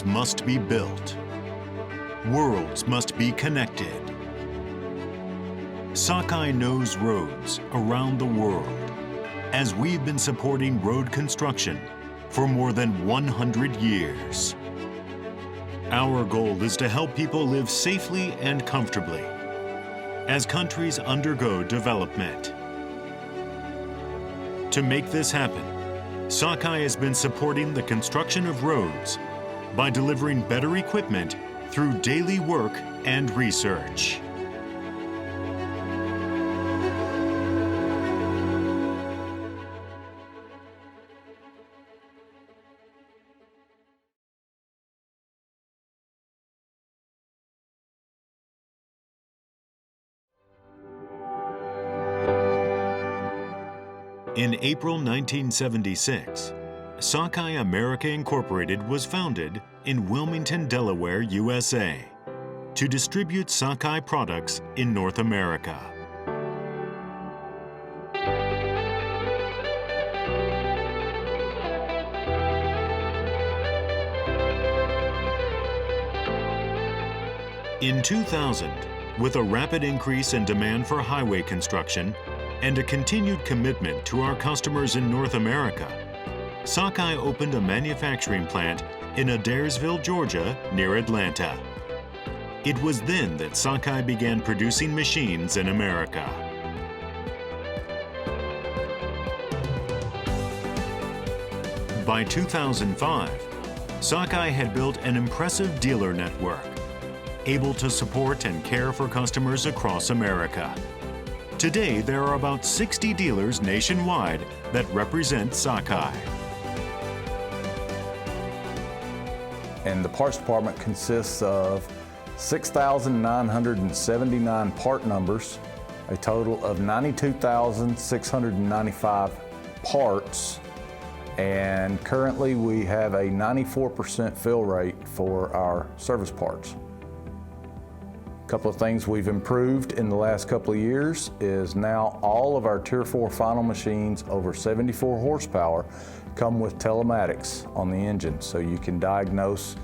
must be built. Worlds must be connected. Sakai knows roads around the world, as we've been supporting road construction for more than 100 years. Our goal is to help people live safely and comfortably as countries undergo development. To make this happen, Sakai has been supporting the construction of roads by delivering better equipment through daily work and research. In April 1976, Sakai America Incorporated was founded in Wilmington, Delaware, USA, to distribute Sakai products in North America. In 2000, with a rapid increase in demand for highway construction and a continued commitment to our customers in North America, Sakai opened a manufacturing plant in Adairsville, Georgia, near Atlanta. It was then that Sakai began producing machines in America. By 2005, Sakai had built an impressive dealer network, able to support and care for customers across America. Today, there are about 60 dealers nationwide that represent Sakai. And the parts department consists of 6,979 part numbers, a total of 92,695 parts, and currently we have a 94% fill rate for our service parts. A couple of things we've improved in the last couple of years is now all of our Tier 4 final machines over 74 horsepower come with telematics on the engine, so you can diagnose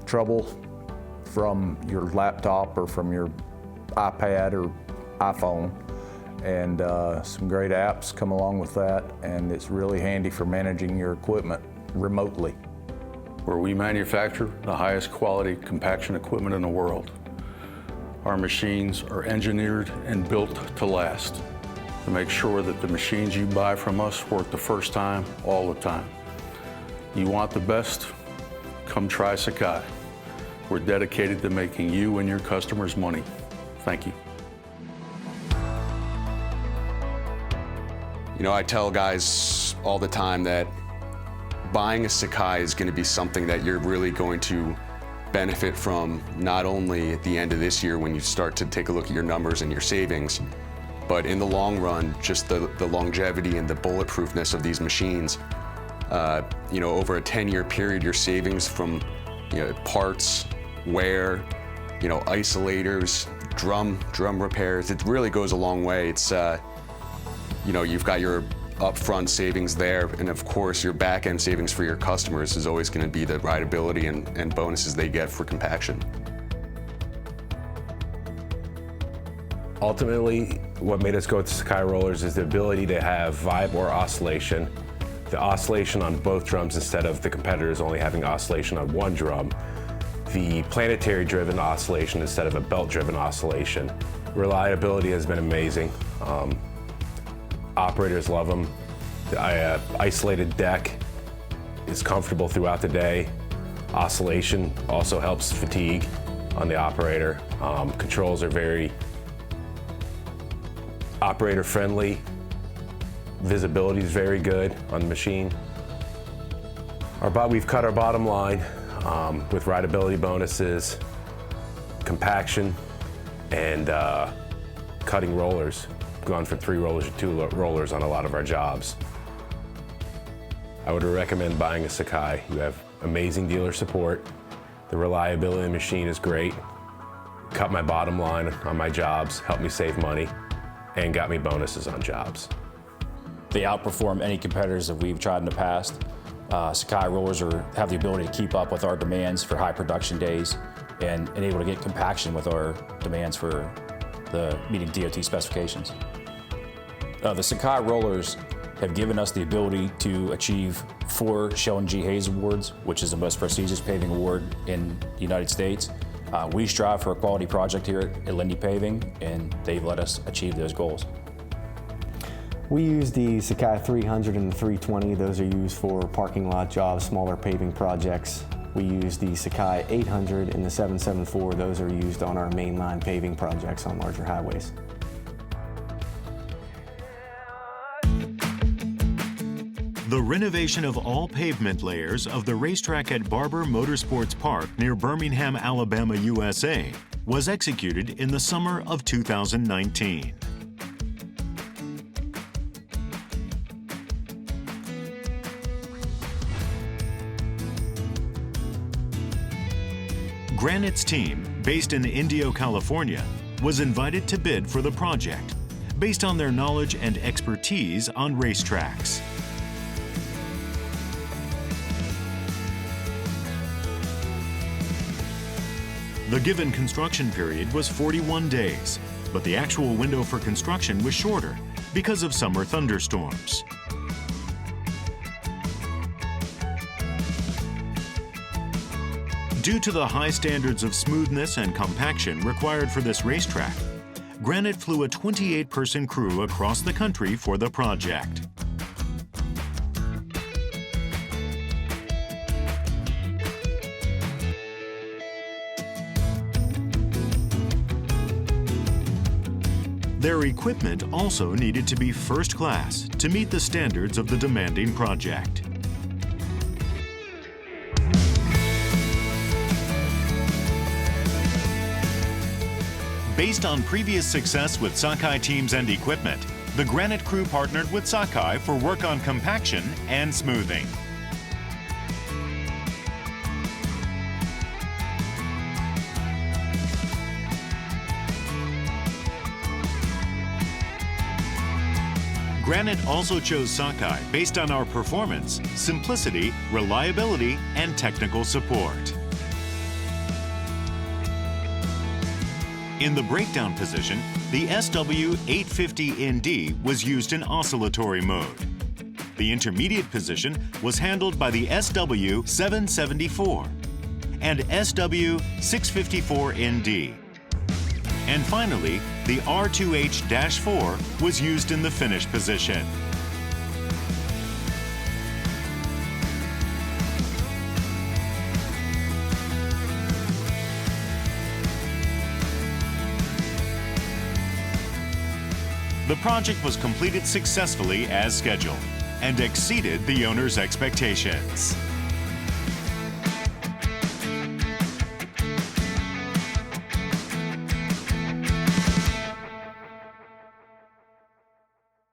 trouble from your laptop or from your iPad or iPhone, and some great apps come along with that, and it's really handy for managing your equipment remotely. Where we manufacture the highest quality compaction equipment in the world. Our machines are engineered and built to last, to make sure that the machines you buy from us work the first time, all the time. You want the best? Come try Sakai. We're dedicated to making you and your customers money. Thank you. You know, I tell guys all the time that buying a Sakai is going to be something that you're really going to benefit from, not only at the end of this year when you start to take a look at your numbers and your savings, but in the long run, just the longevity and the bulletproofness of these machines. You know, over a 10-year period, your savings from, you know, parts, wear, you know, isolators, drum repairs, it really goes a long way. It's, you know, you've got your upfront savings there, and of course your back-end savings for your customers is always going to be the rideability and bonuses they get for compaction. Ultimately, what made us go with Sakai rollers is the ability to have vibe or oscillation. The oscillation on both drums instead of the competitors only having oscillation on one drum. The planetary-driven oscillation instead of a belt-driven oscillation. Reliability has been amazing. Operators love them. The isolated deck is comfortable throughout the day. Oscillation also helps fatigue on the operator. Controls are very operator friendly. Visibility is very good on the machine. We've cut our bottom line with rideability bonuses, compaction, and cutting rollers. Gone from 3 rollers to 2 rollers on a lot of our jobs. I would recommend buying a Sakai. You have amazing dealer support. The reliability of the machine is great. Cut my bottom line on my jobs, helped me save money, and got me bonuses on jobs. They outperform any competitors that we've tried in the past. Sakai rollers have the ability to keep up with our demands for high production days and able to get compaction with our demands for the meeting DOT specifications. The Sakai rollers have given us the ability to achieve 4 Sheldon G. Hayes Awards, which is the most prestigious paving award in the United States. We strive for a quality project here at Lindy Paving, and they've let us achieve those goals. We use the Sakai 300 and the 320. Those are used for parking lot jobs, smaller paving projects. We use the Sakai 800 and the 774. Those are used on our mainline paving projects on larger highways. The renovation of all pavement layers of the racetrack at Barber Motorsports Park near Birmingham, Alabama, USA, was executed in the summer of 2019. Granite's team, based in Indio, California, was invited to bid for the project based on their knowledge and expertise on racetracks. The given construction period was 41 days, but the actual window for construction was shorter because of summer thunderstorms. Due to the high standards of smoothness and compaction required for this racetrack, Granite flew a 28-person crew across the country for the project. Their equipment also needed to be first class to meet the standards of the demanding project. Based on previous success with Sakai teams and equipment, the Granite crew partnered with Sakai for work on compaction and smoothing. Granite also chose Sakai based on our performance, simplicity, reliability, and technical support. In the breakdown position, the SW850ND was used in oscillatory mode. The intermediate position was handled by the SW774 and SW654ND. And finally, the R2H-4 was used in the finish position. The project was completed successfully as scheduled and exceeded the owner's expectations.